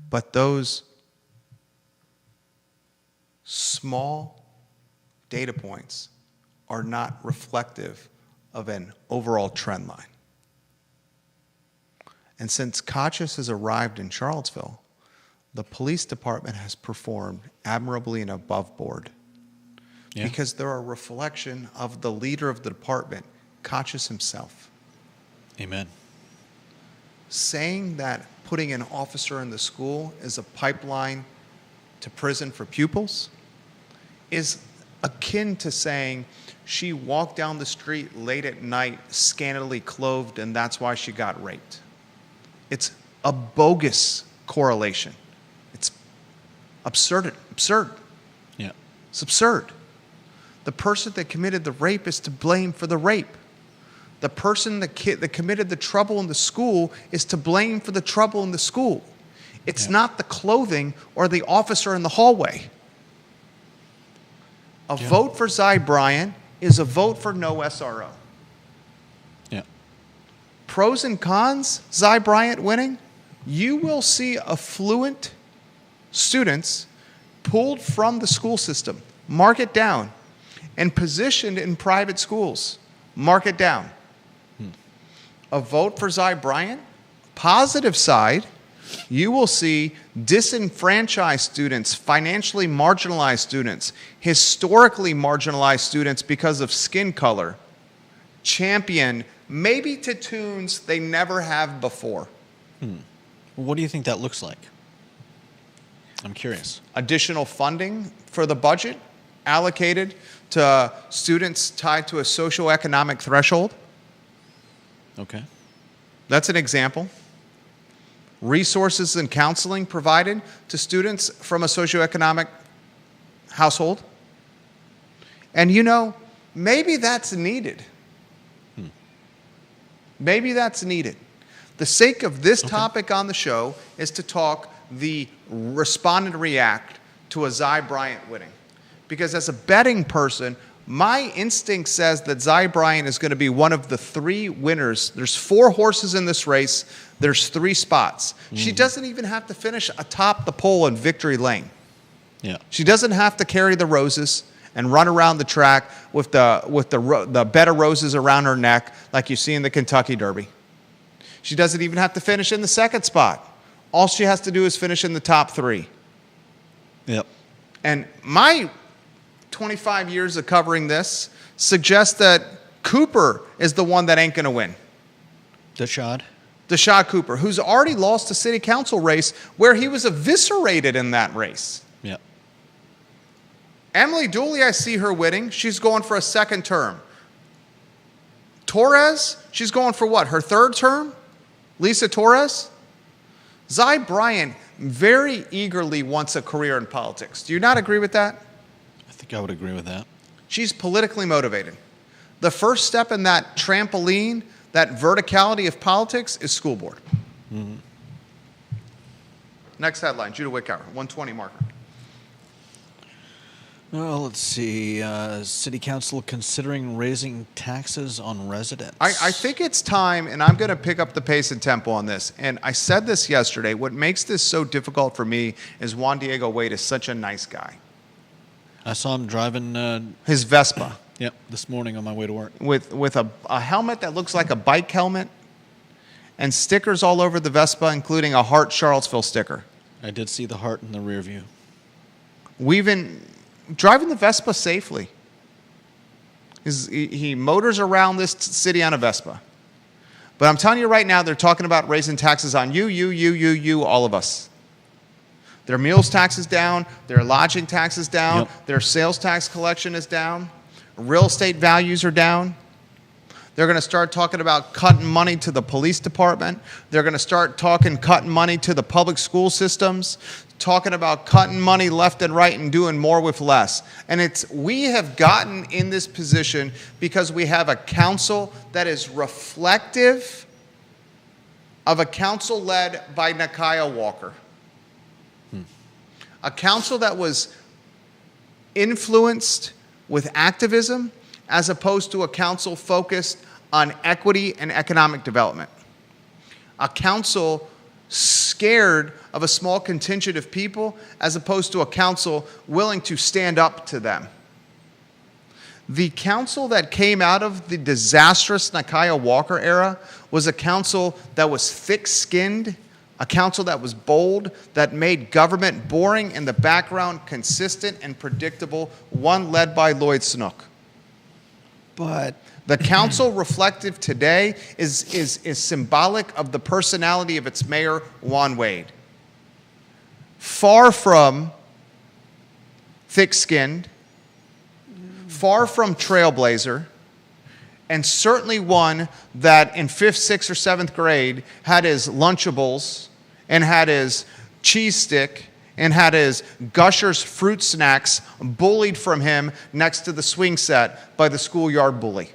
But those small data points are not reflective of an overall trend line. And since Kachis has arrived in Charlottesville, the police department has performed admirably and above board. Yeah. Because they're a reflection of the leader of the department, Kachis himself. Amen. Saying that putting an officer in the school is a pipeline to prison for pupils is akin to saying she walked down the street late at night scantily clothed and that's why she got raped. It's a bogus correlation. It's absurd. Yeah. It's absurd. The person that committed the rape is to blame for the rape. The person that committed the trouble in the school is to blame for the trouble in the school. It's not the clothing or the officer in the hallway. A vote for Zy Bryant is a vote for no SRO. Yeah. Pros and cons, Zy Bryant winning, you will see affluent students pulled from the school system, mark it down, and positioned in private schools, mark it down. A vote for Zy Bryant, positive side, you will see disenfranchised students, financially marginalized students, historically marginalized students because of skin color, champion, maybe to tunes they never have before. What do you think that looks like? I'm curious. Additional funding for the budget allocated to students tied to a socioeconomic threshold. Okay. That's an example. Resources and counseling provided to students from a socioeconomic household. And you know, maybe that's needed. Maybe that's needed. The sake of this topic on the show is to talk the respond and react to a Zy Bryant winning. Because as a betting person, my instinct says that Zy Bryant is going to be one of the three winners. There's 4 horses in this race. There's 3 spots. She doesn't even have to finish atop the pole in victory lane. Yeah. She doesn't have to carry the roses and run around the track with the bed of roses around her neck like you see in the Kentucky Derby. She doesn't even have to finish in the second spot. All she has to do is finish in the top 3. Yep. And my 25 years of covering this suggests that Cooper is the one that ain't going to win. Dashad? Dashad Cooper, who's already lost a city council race where he was eviscerated in that race. Yep. Emily Dooley, I see her winning. She's going for a second term. Torres, she's going for what? Her third term? Lisa Torres? Zy Bryant very eagerly wants a career in politics. Do you not agree with that? I think I would agree with that. She's politically motivated. The first step in that trampoline, that verticality of politics, is school board. Next headline, Judah Wickower, 120 marker. Well, let's see. City Council considering raising taxes on residents. I think it's time, and I'm going to pick up the pace and tempo on this. And I said this yesterday. What makes this so difficult for me is Juan Diego Wade is such a nice guy. I saw him driving His Vespa this morning on my way to work. with a helmet that looks like a bike helmet and stickers all over the Vespa, including a Heart Charlottesville sticker. I did see the heart in the rear view. We've been driving the Vespa safely. He motors around this city on a Vespa. But I'm telling you right now, they're talking about raising taxes on you, all of us. Their meals tax is down. Their lodging tax is down. Yep. Their sales tax collection is down. Real estate values are down. They're going to start talking about cutting money to the police department. They're going to start cutting money to the public school systems, talking about cutting money left and right and doing more with less. And we have gotten in this position because we have a council that is reflective of a council led by Nakiah Walker. A council that was influenced with activism as opposed to a council focused on equity and economic development. A council scared of a small contingent of people as opposed to a council willing to stand up to them. The council that came out of the disastrous Nakiah Walker era was a council that was thick-skinned, a council that was bold, that made government boring and the background consistent and predictable, one led by Lloyd Snook. But the council reflective today is symbolic of the personality of its mayor, Juan Wade. Far from thick-skinned, far from trailblazer, and certainly one that in 5th, 6th, or 7th grade had his Lunchables and had his cheese stick and had his Gushers fruit snacks bullied from him next to the swing set by the schoolyard bully.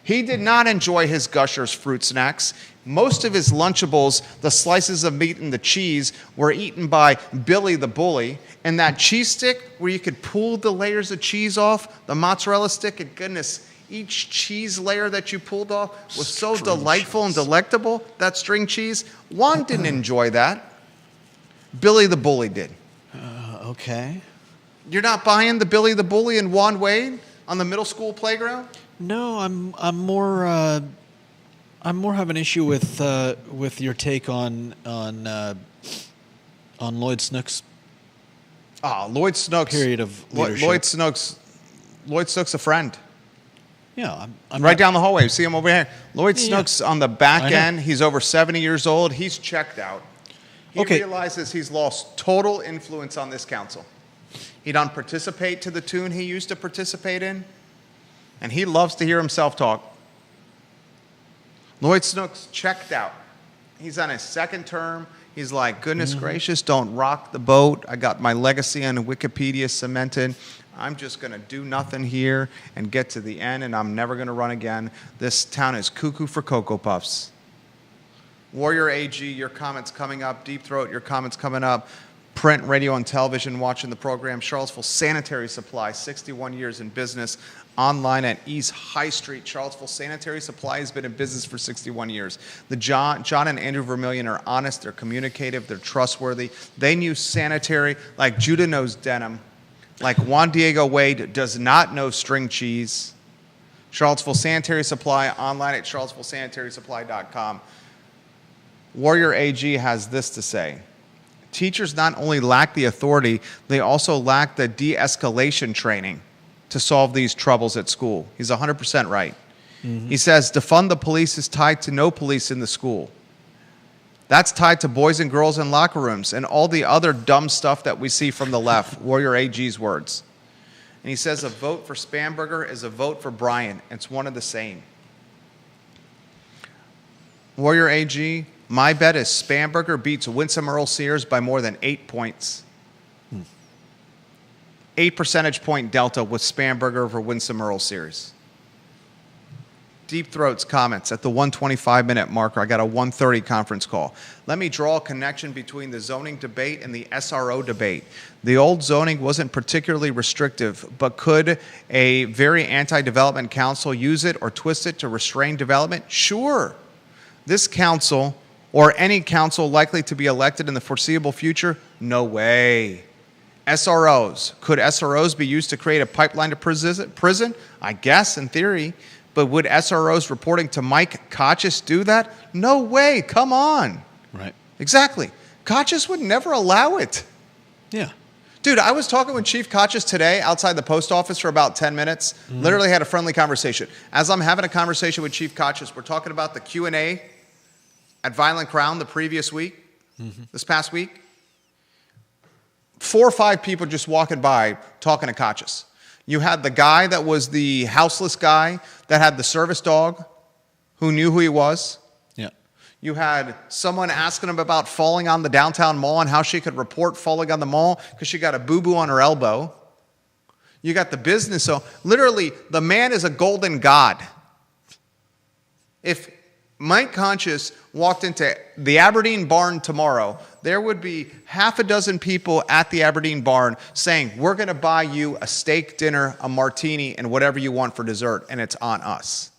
He did not enjoy his Gushers fruit snacks. Most of his Lunchables, the slices of meat and the cheese, were eaten by Billy the bully. And that cheese stick, where you could pull the layers of cheese off, the mozzarella stick, and goodness, each cheese layer that you pulled off was so delightful and delectable, that string cheese. Juan didn't enjoy that. Billy the bully did. okay. You're not buying the Billy the bully and Juan Wade on the middle school playground? No, I'm more have an issue with your take on Lloyd Snook's Lloyd Snook's period of leadership. Lloyd Snook's a friend. Yeah, I'm right not, down the hallway. See him over here. Lloyd Yeah. Snook's on the back I know. end. He's over 70 years old. He's checked out. He Okay. realizes he's lost total influence on this council. He don't participate to the tune he used to participate in, and he loves to hear himself talk. Lloyd Snook's checked out. He's on his second term. He's like, goodness gracious, don't rock the boat. I got my legacy on Wikipedia cemented. I'm just going to do nothing here and get to the end, and I'm never going to run again. This town is cuckoo for Cocoa Puffs. Warrior AG, your comments coming up. Deep Throat, your comments coming up. Print, radio, and television watching the program. Charlottesville Sanitary Supply, 61 years in business. Online at East High Street. Charlottesville Sanitary Supply has been in business for 61 years. The John and Andrew Vermillion are honest, they're communicative, they're trustworthy. They knew sanitary like Judah knows denim, like Juan Diego Wade does not know string cheese. Charlottesville Sanitary Supply, online at charlottesvillesanitarysupply.com. Warrior AG has this to say. Teachers not only lack the authority, they also lack the de-escalation training to solve these troubles at school. He's 100% right. He says, defund the police is tied to no police in the school. That's tied to boys and girls in locker rooms and all the other dumb stuff that we see from the left, Warrior AG's words. And he says a vote for Spanberger is a vote for Bryan. It's one of the same. Warrior AG, my bet is Spanberger beats Winsome Earl Sears by more than 8 points. 8 percentage point delta with Spanberger over Winsome Earl Sears. Deep Throat's comments at the 125-minute marker. I got a 1:30 conference call. Let me draw a connection between the zoning debate and the SRO debate. The old zoning wasn't particularly restrictive, but could a very anti-development council use it or twist it to restrain development? Sure. This council, or any council likely to be elected in the foreseeable future, no way. SROs. Could SROs be used to create a pipeline to prison? I guess, in theory. But would SROs reporting to Mike Kochis do that? No way. Come on. Right. Exactly. Kochis would never allow it. Yeah. Dude, I was talking with Chief Kochis today outside the post office for about 10 minutes. Literally had a friendly conversation. As I'm having a conversation with Chief Kochis, we're talking about the Q&A at Violent Crown the previous week, this past week. 4 or 5 people just walking by talking to Kachis. You had the guy that was the houseless guy that had the service dog who knew who he was. Yeah. You had someone asking him about falling on the downtown mall and how she could report falling on the mall because she got a boo-boo on her elbow. You got the business. So literally, the man is a golden god. If Mike Conscious walked into the Aberdeen barn tomorrow, there would be half a dozen people at the Aberdeen barn saying, we're going to buy you a steak dinner, a martini, and whatever you want for dessert, and it's on us.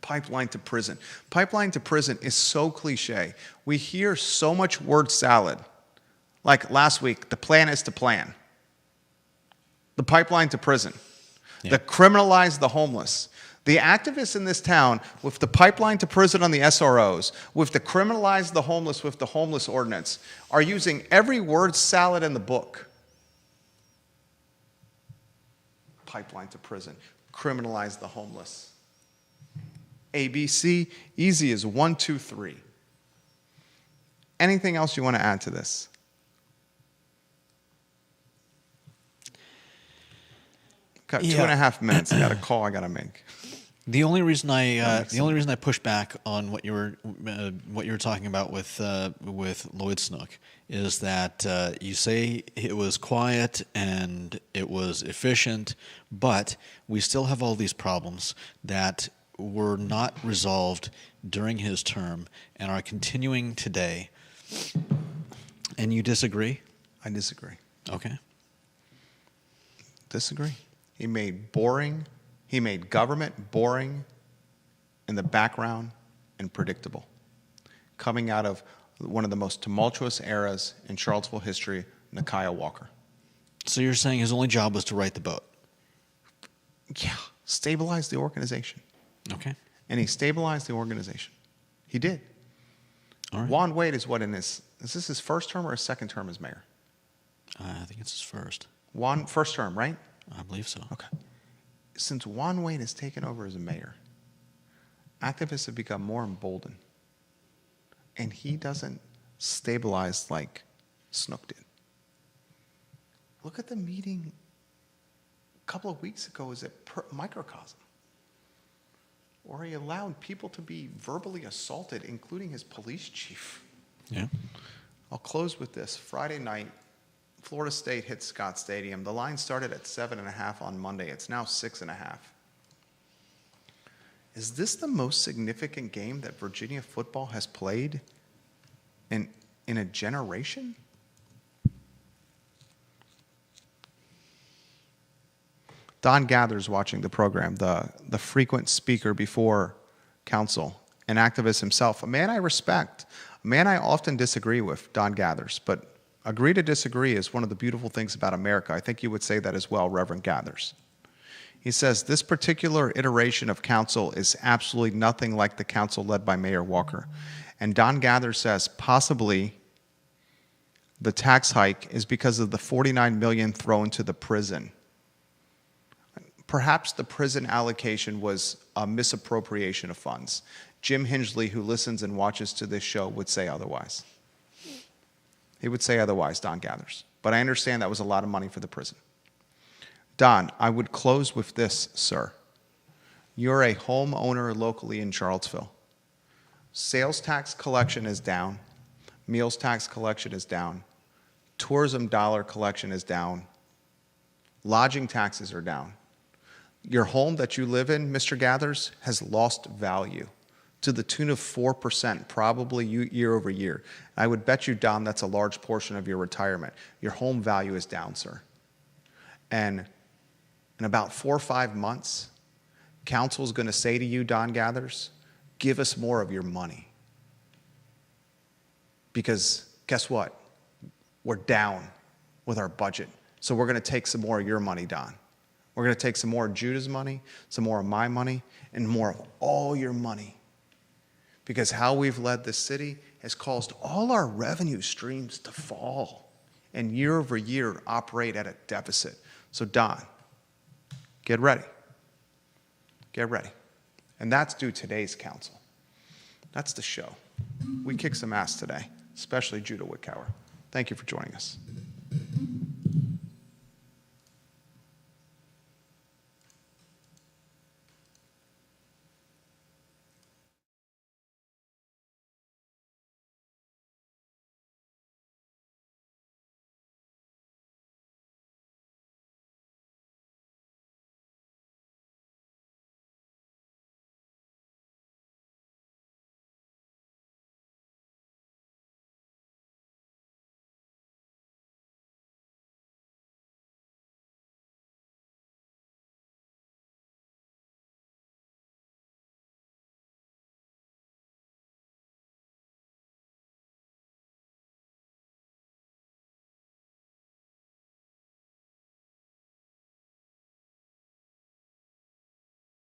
Pipeline to prison. Pipeline to prison is so cliche. We hear so much word salad. Like last week, the plan is to plan. The pipeline to prison. Yeah. The criminalize the homeless. The activists in this town, with the pipeline to prison on the SROs, with the criminalize the homeless with the homeless ordinance, are using every word salad in the book. Pipeline to prison. Criminalize the homeless. ABC, easy as 1, 2, 3. Anything else you want to add to this? Got 2.5 minutes. I got a call I got to make. The only reason I push back on what you were talking about with Lloyd Snook is that you say it was quiet and it was efficient, but we still have all these problems that were not resolved during his term and are continuing today. And you disagree? I disagree. Okay. Disagree. He made government boring in the background and predictable. Coming out of one of the most tumultuous eras in Charlottesville history, Nakia Walker. So you're saying his only job was to right the boat? Yeah. Stabilize the organization. Okay. And he stabilized the organization. He did. All right. Juan Wade is is this his first term or his second term as mayor? I think it's his first. First term, right? I believe so. Okay. Since Juan Wade has taken over as a mayor, activists have become more emboldened. And he doesn't stabilize like Snook did. Look at the meeting a couple of weeks ago. Is it Microcosm? Where he allowed people to be verbally assaulted, including his police chief. Yeah. I'll close with this. Friday night, Florida State hit Scott Stadium. The line started at 7.5 on Monday. It's now 6.5. Is this the most significant game that Virginia football has played in a generation? Don Gathers watching the program, the frequent speaker before council, an activist himself, a man I respect, a man I often disagree with, Don Gathers, but agree to disagree is one of the beautiful things about America. I think you would say that as well, Reverend Gathers. He says, this particular iteration of council is absolutely nothing like the council led by Mayor Walker. And Don Gathers says, possibly the tax hike is because of the $49 million thrown to the prison. Perhaps the prison allocation was a misappropriation of funds. Jim Hingley, who listens and watches to this show, would say otherwise. He would say otherwise, Don Gathers. But I understand that was a lot of money for the prison. Don, I would close with this, sir. You're a homeowner locally in Charlottesville. Sales tax collection is down. Meals tax collection is down. Tourism dollar collection is down. Lodging taxes are down. Your home that you live in, Mr. Gathers, has lost value to the tune of 4%, probably year over year. I would bet you, Don, that's a large portion of your retirement. Your home value is down, sir. And in about 4 or 5 months, council is going to say to you, Don Gathers, give us more of your money. Because guess what? We're down with our budget. So we're going to take some more of your money, Don. We're going to take some more of Judah's money, some more of my money, and more of all your money. Because how we've led this city has caused all our revenue streams to fall and year over year operate at a deficit. So Don, get ready. Get ready. And that's due today's council. That's the show. We kicked some ass today. especially Judah Wickower. Thank you for joining us.